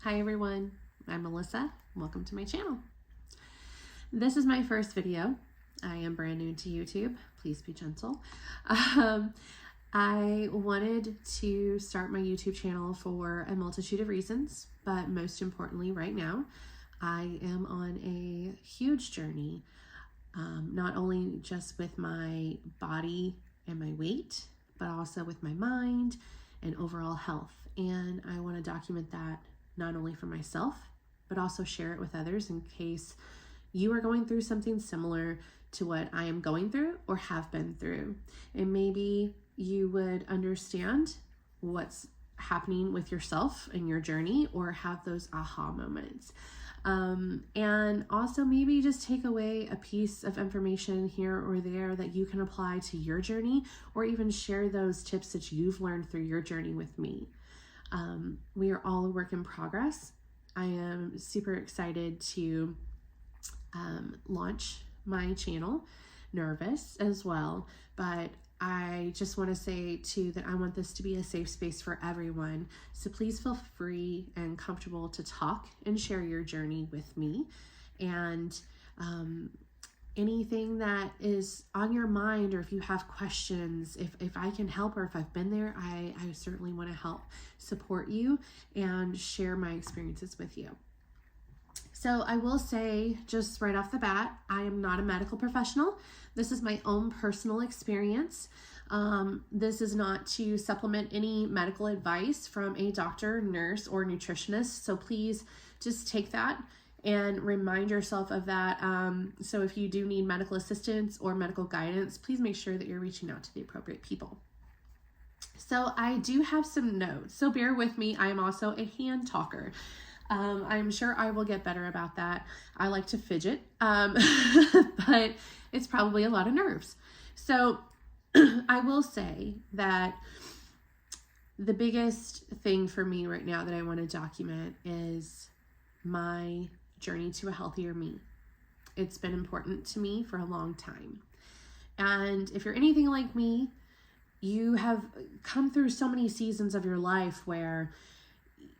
Hi everyone, I'm Melissa. Welcome to my channel. This is my first video. I am brand new to YouTube. Please be gentle. I wanted to start my YouTube channel for a multitude of reasons, but most importantly right now, I am on a huge journey, not only just with my body and my weight, but also with my mind and overall health. And I want to document that not only for myself, but also share it with others in case you are going through something similar to what I am going through or have been through. And maybe you would understand what's happening with yourself in your journey or have those aha moments. And also maybe just take away a piece of information here or there that you can apply to your journey, or even share those tips that you've learned through your journey with me. We are all a work in progress. I am super excited to launch my channel, nervous as well, but I just want to say too that I want this to be a safe space for everyone. So please feel free and comfortable to talk and share your journey with me. And anything that is on your mind, or if you have questions, if I can help, or if I've been there, I certainly want to help support you and share my experiences with you. So I will say just right off the bat, I am not a medical professional. This is my own personal experience. This is not to supplement any medical advice from a doctor, nurse, or nutritionist. So please just take that and remind yourself of that. So if you do need medical assistance or medical guidance, please make sure that you're reaching out to the appropriate people. So I do have some notes, so bear with me. I am also a hand talker. I'm sure I will get better about that. I like to fidget, but it's probably a lot of nerves. So I will say that the biggest thing for me right now that I want to document is my journey to a healthier me. It's been important to me for a long time. And if you're anything like me, you have come through so many seasons of your life where,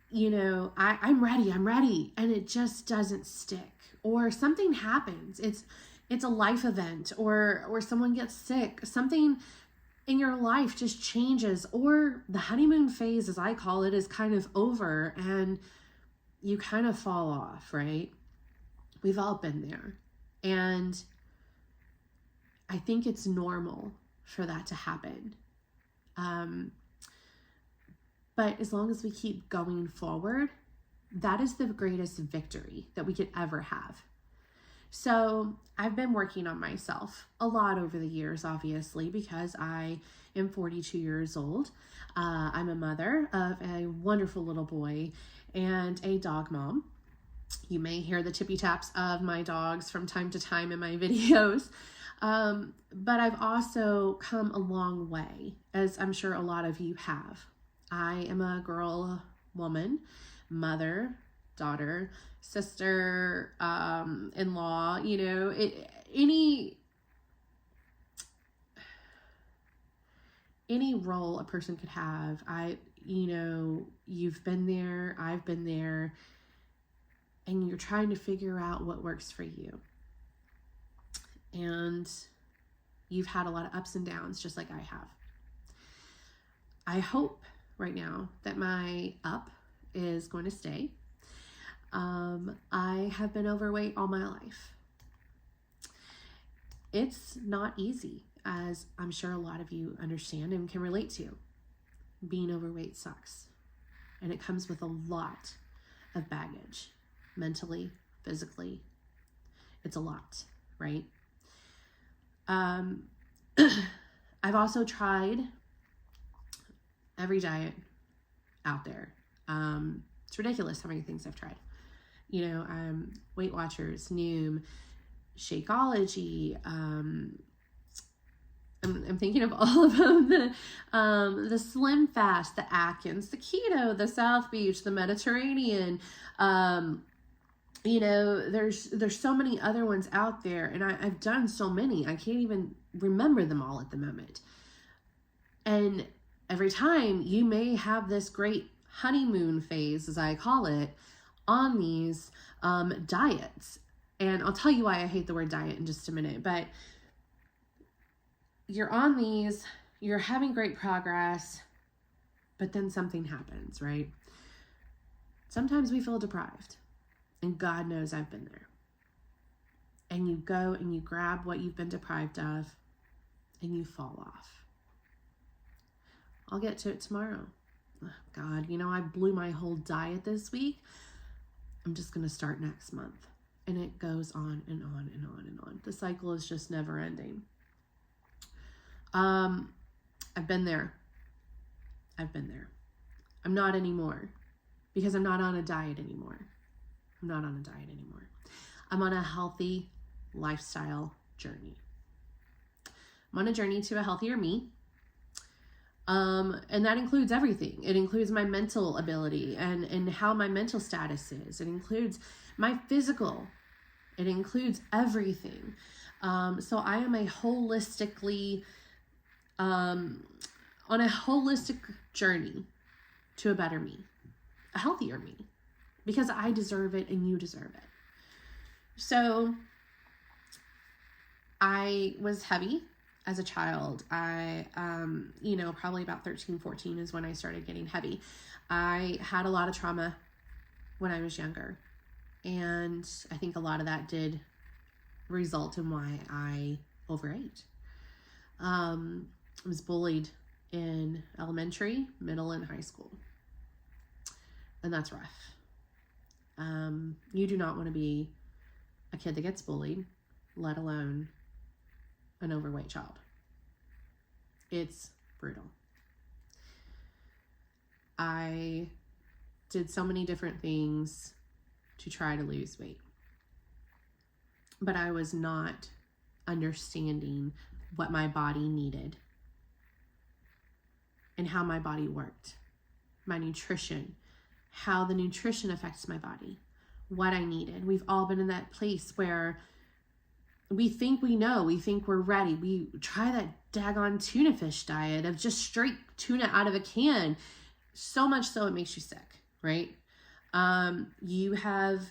you know, I'm ready, and it just doesn't stick, or something happens. It's a life event, or someone gets sick, something in your life just changes, or the honeymoon phase, as I call it, is kind of over, and you kind of fall off, right? We've all been there. And I think it's normal for that to happen. But as long as we keep going forward, that is the greatest victory that we could ever have. So I've been working on myself a lot over the years, obviously, because I am 42 years old. I'm a mother of a wonderful little boy and a dog mom. You may hear the tippy taps of my dogs from time to time in my videos. But I've also come a long way, as I'm sure a lot of you have. I am a girl, woman, mother, daughter, sister, in-law, you know, any role a person could have. You've been there, I've been there, and you're trying to figure out what works for you. And you've had a lot of ups and downs, just like I have. I hope right now that my up is going to stay. I have been overweight all my life. It's not easy, as I'm sure a lot of you understand and can relate to. Being overweight sucks. And it comes with a lot of baggage, mentally, physically. It's a lot, right? I've also tried every diet out there. It's ridiculous how many things I've tried. Weight Watchers, Noom, Shakeology. I'm thinking of all of them. The Slim Fast, the Atkins, the Keto, the South Beach, the Mediterranean. There's so many other ones out there, and I've done so many. I can't even remember them all at the moment. And every time you may have this great honeymoon phase, as I call it, on these diets. And I'll tell you why I hate the word diet in just a minute, but you're on these, you're having great progress, but then something happens, right? Sometimes we feel deprived, and God knows I've been there. And you go and you grab what you've been deprived of, and you fall off. I'll get to it tomorrow. Oh, God, I blew my whole diet this week. I'm just going to start next month. And it goes on and on and on and on. The cycle is just never ending. I've been there. I'm not anymore, because I'm not on a diet anymore. I'm on a healthy lifestyle journey. I'm on a journey to a healthier me. And that includes everything. It includes my mental ability and how my mental status is. It includes my physical. It includes everything. So I am on a holistic journey to a better me, a healthier me, because I deserve it and you deserve it. So I was heavy as a child. I, probably about 13, 14 is when I started getting heavy. I had a lot of trauma when I was younger. And I think a lot of that did result in why I overate. I was bullied in elementary, middle, and high school. And that's rough. You do not want to be a kid that gets bullied, let alone an overweight child. It's brutal. I did so many different things to try to lose weight, but I was not understanding what my body needed and how my body worked, my nutrition, how the nutrition affects my body, what I needed. We've all been in that place where we think we know, we think we're ready. We try that daggone tuna fish diet of just straight tuna out of a can, so much so it makes you sick, right? You have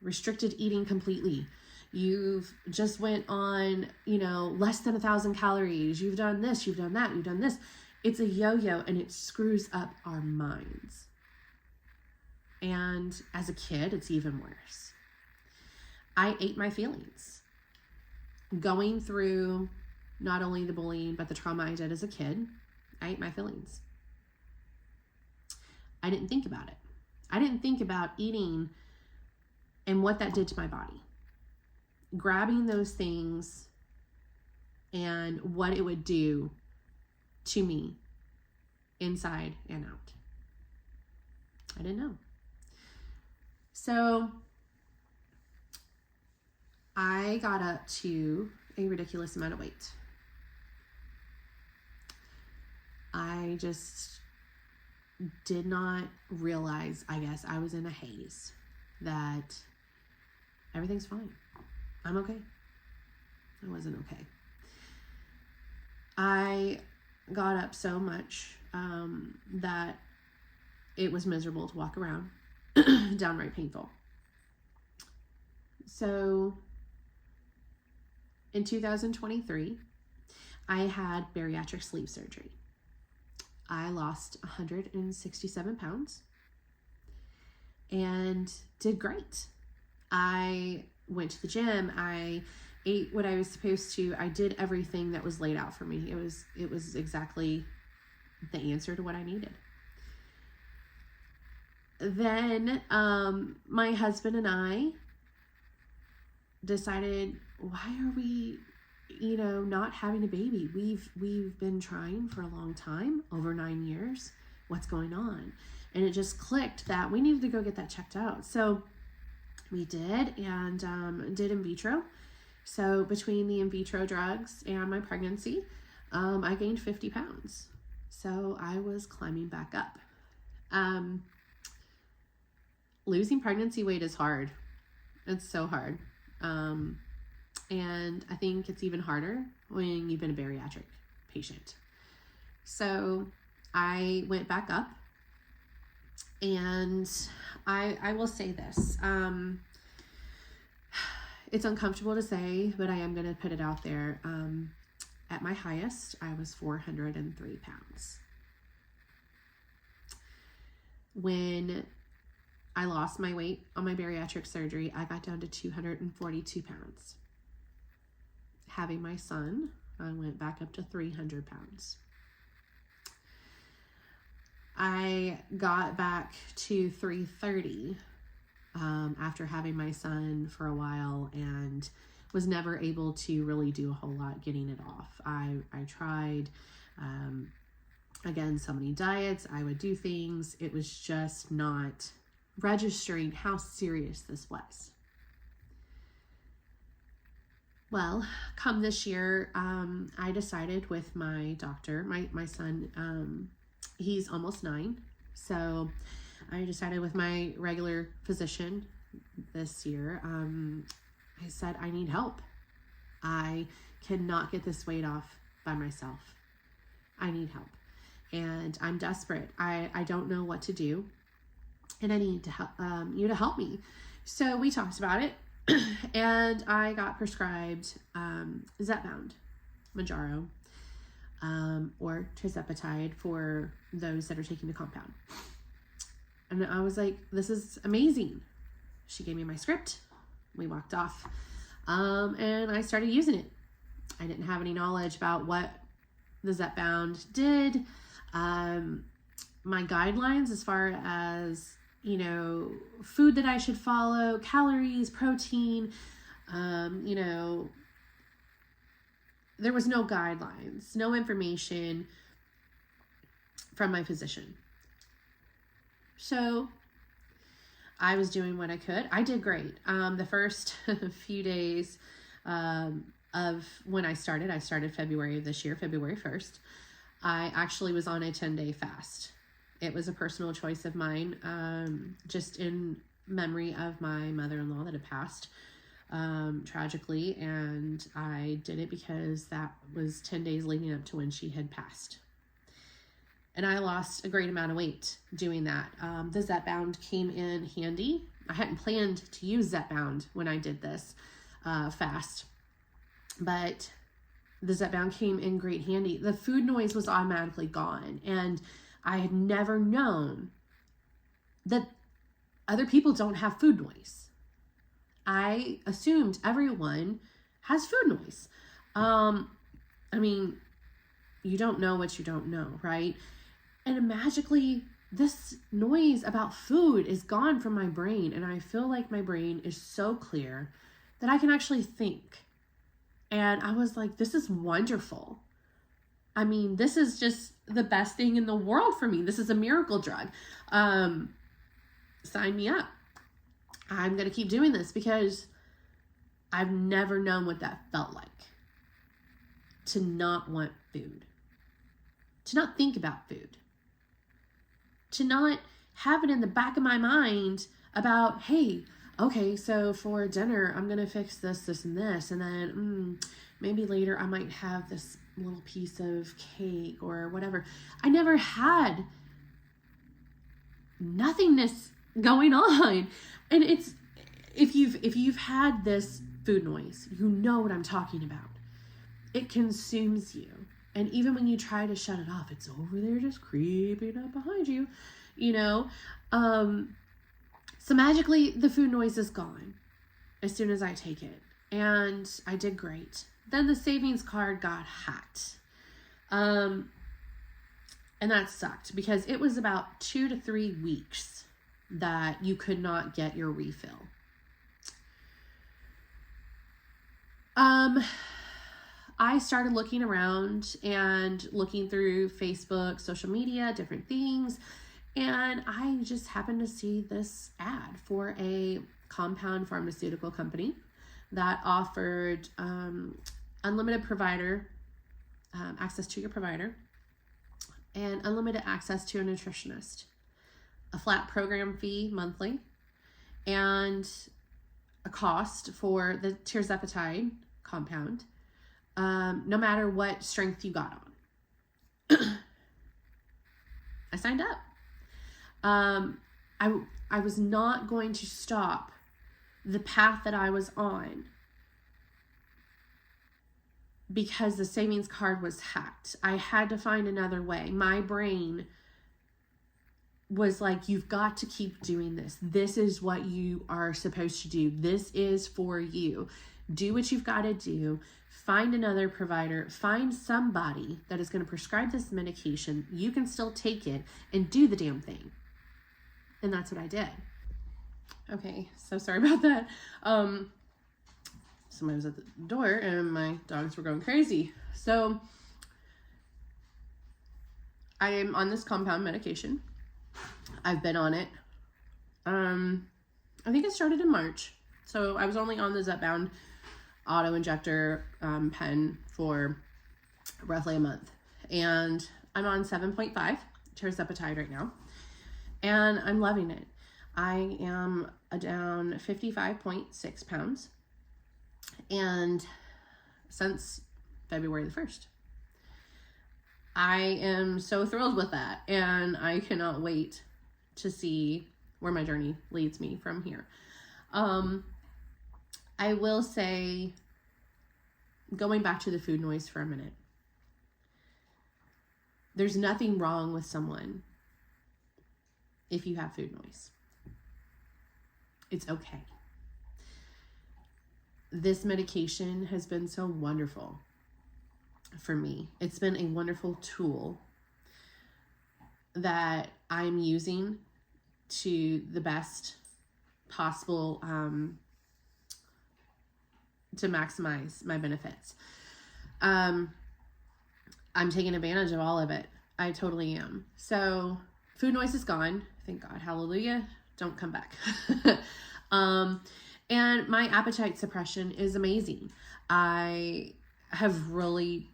restricted eating completely. You've just went on, less than 1,000 calories. You've done this, you've done that, you've done this. It's a yo-yo, and it screws up our minds. And as a kid, it's even worse. I ate my feelings. Going through not only the bullying, but the trauma I did as a kid, I ate my feelings. I didn't think about it. I didn't think about eating and what that did to my body. Grabbing those things and what it would do to me inside and out. I didn't know. So I got up to a ridiculous amount of weight. I just did not realize, I guess I was in a haze, that everything's fine. I'm okay. I wasn't okay. I got up so much that it was miserable to walk around, downright painful. So in 2023, I had bariatric sleeve surgery. I lost 167 pounds and did great. I went to the gym. I ate what I was supposed to. I did everything that was laid out for me. It was exactly the answer to what I needed. Then my husband and I decided, why are we not having a baby? We've been trying for a long time, over 9 years. What's going on? And it just clicked that we needed to go get that checked out. So we did, and did in vitro. So between the in vitro drugs and my pregnancy, I gained 50 pounds. So I was climbing back up. Losing pregnancy weight is hard. It's so hard. And I think it's even harder when you've been a bariatric patient. So I went back up, And I will say this, it's uncomfortable to say, but I am going to put it out there. At my highest, I was 403 pounds. When I lost my weight on my bariatric surgery, I got down to 242 pounds. Having my son, I went back up to 300 pounds. I got back to 330 after having my son for a while, and was never able to really do a whole lot getting it off. I tried, again, so many diets. I would do things. It was just not registering how serious this was. Well, come this year, I decided with my doctor, my son, he's almost 9. So I decided with my regular physician this year, I said, I need help. I cannot get this weight off by myself. I need help. And I'm desperate. I don't know what to do. And I need to help, you to help me. So we talked about it. And I got prescribed Zepbound, Mounjaro, or Tirzepatide for those that are taking the compound. And I was like, this is amazing. She gave me my script. We walked off. And I started using it. I didn't have any knowledge about what the Zepbound did. My guidelines as far as, food that I should follow, calories, protein, there was no guidelines, no information from my physician. So I was doing what I could. I did great. The first few days of when I started February of this year, February 1st, I actually was on a 10-day fast. It was a personal choice of mine, just in memory of my mother-in-law that had passed tragically, and I did it because that was 10 days leading up to when she had passed. And I lost a great amount of weight doing that. The Zepbound came in handy. I hadn't planned to use Zepbound when I did this fast, but the Zepbound came in great handy. The food noise was automatically gone, and I had never known that other people don't have food noise. I assumed everyone has food noise. You don't know what you don't know, right? And magically, this noise about food is gone from my brain, and I feel like my brain is so clear that I can actually think. And I was like, this is wonderful. This is just the best thing in the world for me. This is a miracle drug. Sign me up. I'm going to keep doing this because I've never known what that felt like. To not want food. To not think about food. To not have it in the back of my mind about, hey, okay, so for dinner, I'm going to fix this, this, and this. And then maybe later I might have this little piece of cake or whatever. I never had nothingness going on. And it's, if you've had this food noise, you know what I'm talking about. It consumes you. And even when you try to shut it off, it's over there just creeping up behind you, So magically, the food noise is gone as soon as I take it. And I did great. Then the savings card got hacked. And that sucked because it was about 2 to 3 weeks that you could not get your refill. I started looking around and looking through Facebook, social media, different things. And I just happened to see this ad for a compound pharmaceutical company that offered unlimited provider, access to your provider, and unlimited access to a nutritionist, a flat program fee monthly, and a cost for the Tirzepatide compound, no matter what strength you got on. I signed up. I was not going to stop the path that I was on because the savings card was hacked. I had to find another way. My brain was like, you've got to keep doing this. This is what you are supposed to do. This is for you. Do what you've got to do. Find another provider. Find somebody that is going to prescribe this medication. You can still take it and do the damn thing. And that's what I did. Okay, so sorry about that. Somebody was at the door and my dogs were going crazy. So I am on this compound medication. I've been on it. I think it started in March. So I was only on the Zepbound auto injector pen for roughly a month. And I'm on 7.5 Tirzepatide right now. And I'm loving it. I am down 55.6 pounds. And since February the 1st. I am so thrilled with that. And I cannot wait to see where my journey leads me from here. I will say, going back to the food noise for a minute, there's nothing wrong with someone if you have food noise. It's okay. This medication has been so wonderful for me. It's been a wonderful tool that I'm using to the best possible to maximize my benefits. I'm taking advantage of all of it. I totally am. So food noise is gone. Thank God. Hallelujah. Don't come back. And my appetite suppression is amazing. I have really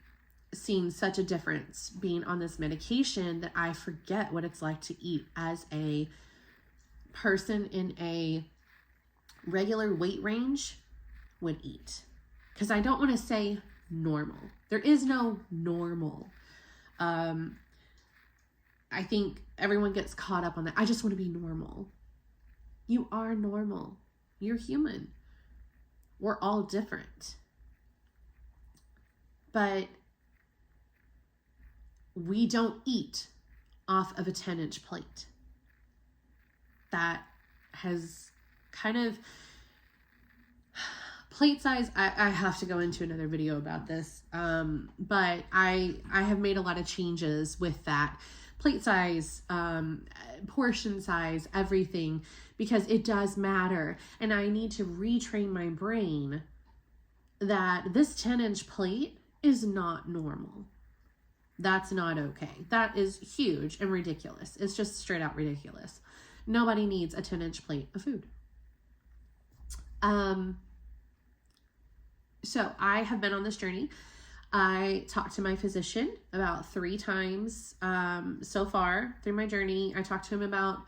seen such a difference being on this medication that I forget what it's like to eat as a person in a regular weight range would eat. Because I don't want to say normal. There is no normal. I think everyone gets caught up on that. I just want to be normal. You are normal. You're human. We're all different. But we don't eat off of a 10-inch plate. That has kind of plate size. I have to go into another video about this. But I have made a lot of changes with that plate size, portion size, everything, because it does matter. And I need to retrain my brain that this 10-inch plate is not normal. That's not okay. That is huge and ridiculous. It's just straight out ridiculous. Nobody needs a 10-inch plate of food. So I have been on this journey. I talked to my physician about 3 times so far through my journey. I talked to him about,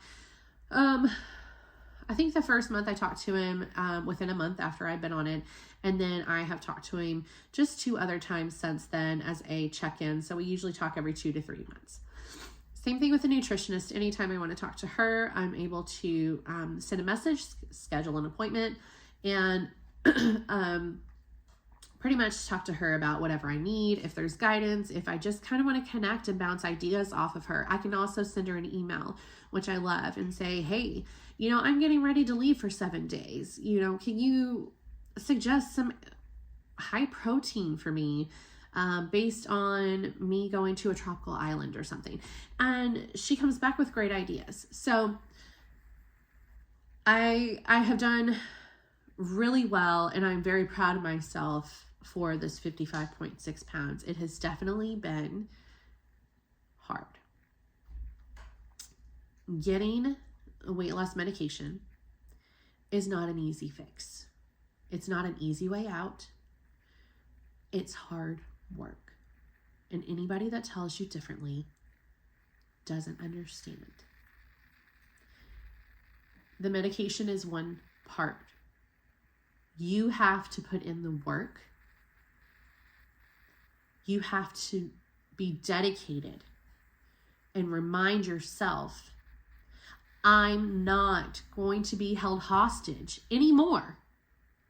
I think the first month I talked to him within a month after I'd been on it. And then I have talked to him just 2 other times since then as a check-in. So we usually talk every 2 to 3 months. Same thing with the nutritionist. Anytime I want to talk to her, I'm able to send a message, schedule an appointment, and pretty much talk to her about whatever I need. If there's guidance, if I just kind of want to connect and bounce ideas off of her. I can also send her an email, which I love, and say, hey, I'm getting ready to leave for 7 days. Can you suggest some high protein for me based on me going to a tropical island or something? And she comes back with great ideas. So I have done really well, and I'm very proud of myself for this 55.6 pounds. It has definitely been hard. Getting a weight loss medication is not an easy fix. It's not an easy way out. It's hard work. And anybody that tells you differently doesn't understand. The medication is one part. You have to put in the work. You have to be dedicated and remind yourself. I'm not going to be held hostage anymore.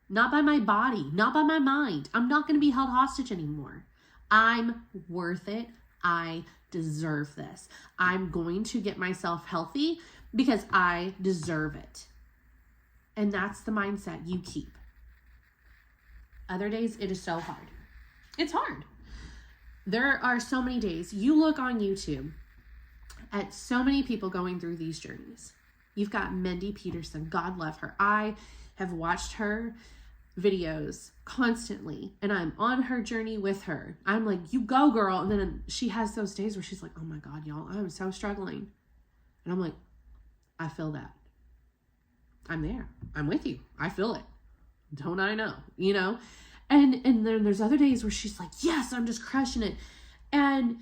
Not by my body, not by my mind. I'm not going to be held hostage anymore. I'm worth it. I deserve this. I'm going to get myself healthy because I deserve it. And that's the mindset you keep. Other days, it is so hard. It's hard. There are so many days. You look on YouTube at so many people going through these journeys. You've got Mindy Peterson. God love her. I have watched her videos constantly, and I'm on her journey with her. I'm like, you go, girl. And then she has those days where she's like, oh my God, y'all, I'm so struggling. And I'm like, I feel that. I'm there. I'm with you. I feel it. Don't I know? You know? And then there's other days where she's like, yes, I'm just crushing it. And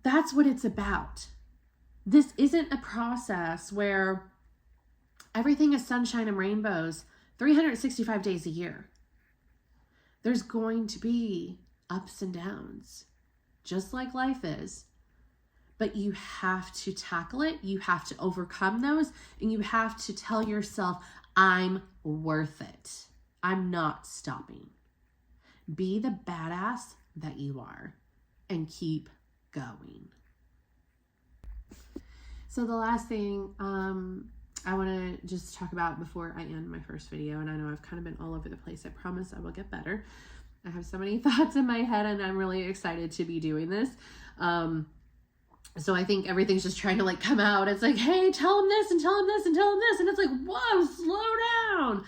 that's what it's about. This isn't a process where everything is sunshine and rainbows 365 days a year. There's going to be ups and downs, just like life is. But you have to tackle it. You have to overcome those. And you have to tell yourself, I'm worth it. I'm not stopping. Be the badass that you are and keep going. So the last thing I want to just talk about before I end my first video, and I know I've kind of been all over the place. I promise I will get better. I have so many thoughts in my head, and I'm really excited to be doing this. So I think everything's just trying to like come out. It's like, hey, tell him this and tell him this and tell him this. And it's like, whoa, slow down.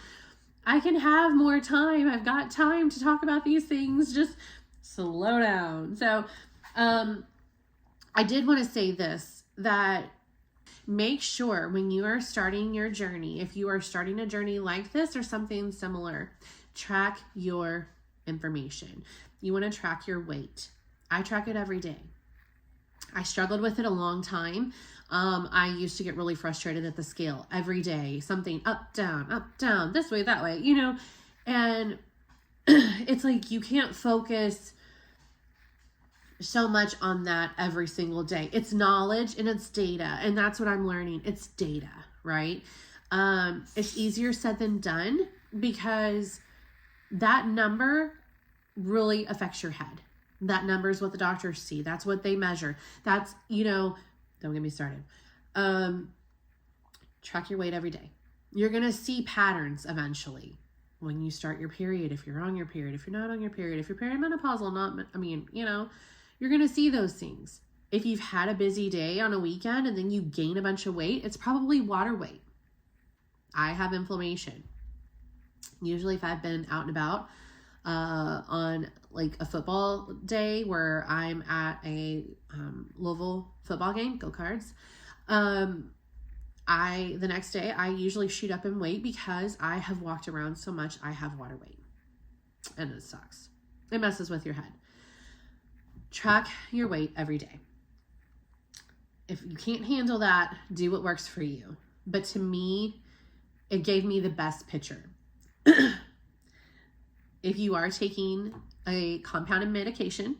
I can have more time. I've got time to talk about these things. Just slow down. So I did want to say this, that make sure when you are starting your journey, if you are starting a journey like this or something similar, track your information. You want to track your weight. I track it every day. I struggled with it a long time. I used to get really frustrated at the scale every day, something up, down, this way, that way, you know, and it's like, you can't focus so much on that every single day. It's knowledge and it's data. And that's what I'm learning. It's data, right? It's easier said than done because that number really affects your head. That number is what the doctors see. That's what they measure. That's, you know, don't get me started. Track your weight every day. You're going to see patterns eventually when you start your period, if you're on your period, if you're not on your period, if you're perimenopausal, not, I mean, you know, you're going to see those things. If you've had a busy day on a weekend and then you gain a bunch of weight, it's probably water weight. I have inflammation. Usually if I've been out and about, on like a football day where I'm at a Louisville football game, go Cards, the next day I usually shoot up in weight because I have walked around so much. I have water weight and it sucks. It messes with your head. Track your weight every day. If you can't handle that, do what works for you. But to me, it gave me the best picture. If you are taking a compounded medication,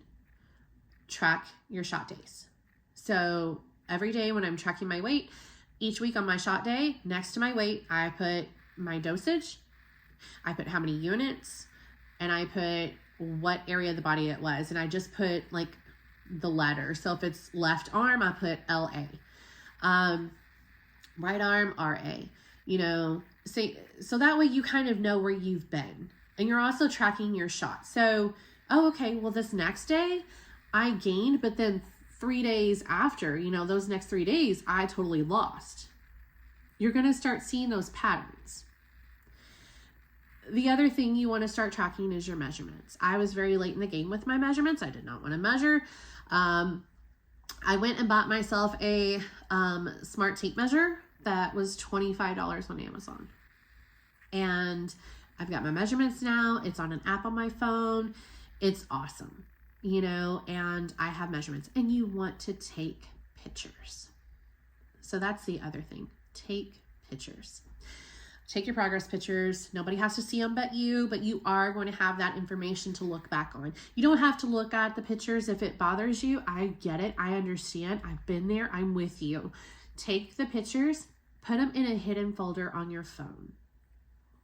track your shot days. So every day when I'm tracking my weight, each week on my shot day, next to my weight, I put my dosage, I put how many units, and I put what area of the body it was. And I just put like the letter. So if it's left arm, I put LA. Right arm, RA. You know, so that way you kind of know where you've been. And you're also tracking your shot. So, oh, okay, well, this next day I gained, but then 3 days after, you know, those next 3 days, I totally lost. You're going to start seeing those patterns. The other thing you want to start tracking is your measurements. I was very late in the game with my measurements. I did not want to measure. I went and bought myself a smart tape measure that was $25 on Amazon. And I've got my measurements now. It's on an app on my phone. It's awesome, you know, and I have measurements. And you want to take pictures. So that's the other thing. Take pictures. Take your progress pictures. Nobody has to see them but you are going to have that information to look back on. You don't have to look at the pictures if it bothers you. I get it. I understand. I've been there. I'm with you. Take the pictures, put them in a hidden folder on your phone.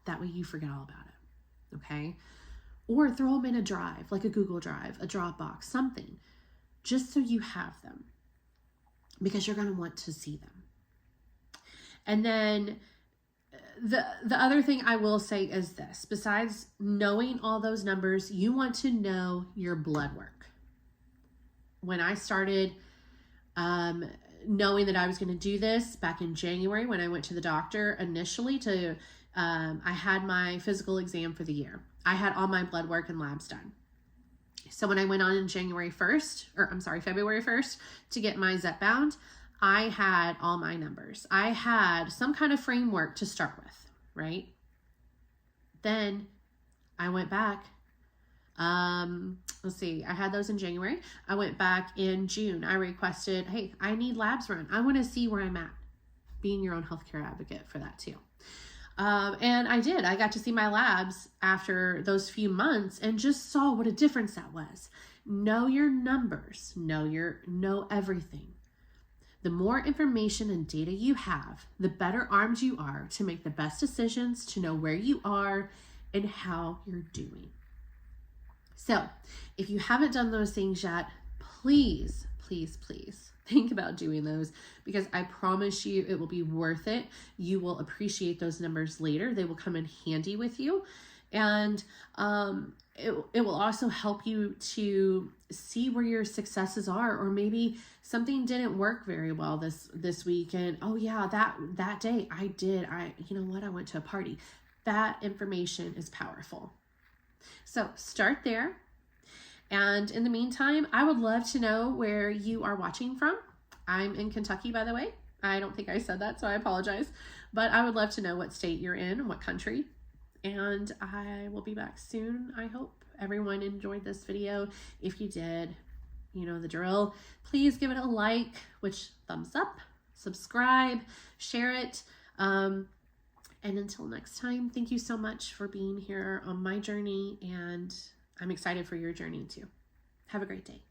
That way you forget all about it, okay? Or throw them in a drive, like a Google Drive, a Dropbox, something, just so you have them, because you're going to want to see them. And then the other thing I will say is this: besides knowing all those numbers, you want to know your blood work. When I started knowing that I was going to do this back in January, when I went to the doctor initially I had my physical exam for the year. I had all my blood work and labs done. So when I went on in February 1st to get my Zepbound, I had all my numbers. I had some kind of framework to start with, right? Then I went back. Let's see, I had those in January. I went back in June. I requested, hey, I need labs run. I want to see where I'm at. Being your own healthcare advocate for that too. And I did. I got to see my labs after those few months and just saw what a difference that was. Know your numbers. Know everything. The more information and data you have, the better armed you are to make the best decisions, to know where you are and how you're doing. So if you haven't done those things yet, please, please, please think about doing those, because I promise you it will be worth it. You will appreciate those numbers later. They will come in handy with you. And it will also help you to see where your successes are, or maybe something didn't work very well this week. And oh yeah, that day you know what? I went to a party. That information is powerful. So start there. And in the meantime, I would love to know where you are watching from. I'm in Kentucky, by the way. I don't think I said that, so I apologize. But I would love to know what state you're in, what country. And I will be back soon, I hope. Everyone enjoyed this video. If you did, you know the drill. Please give it a like, which thumbs up, subscribe, share it. And until next time, thank you so much for being here on my journey, and I'm excited for your journey too. Have a great day.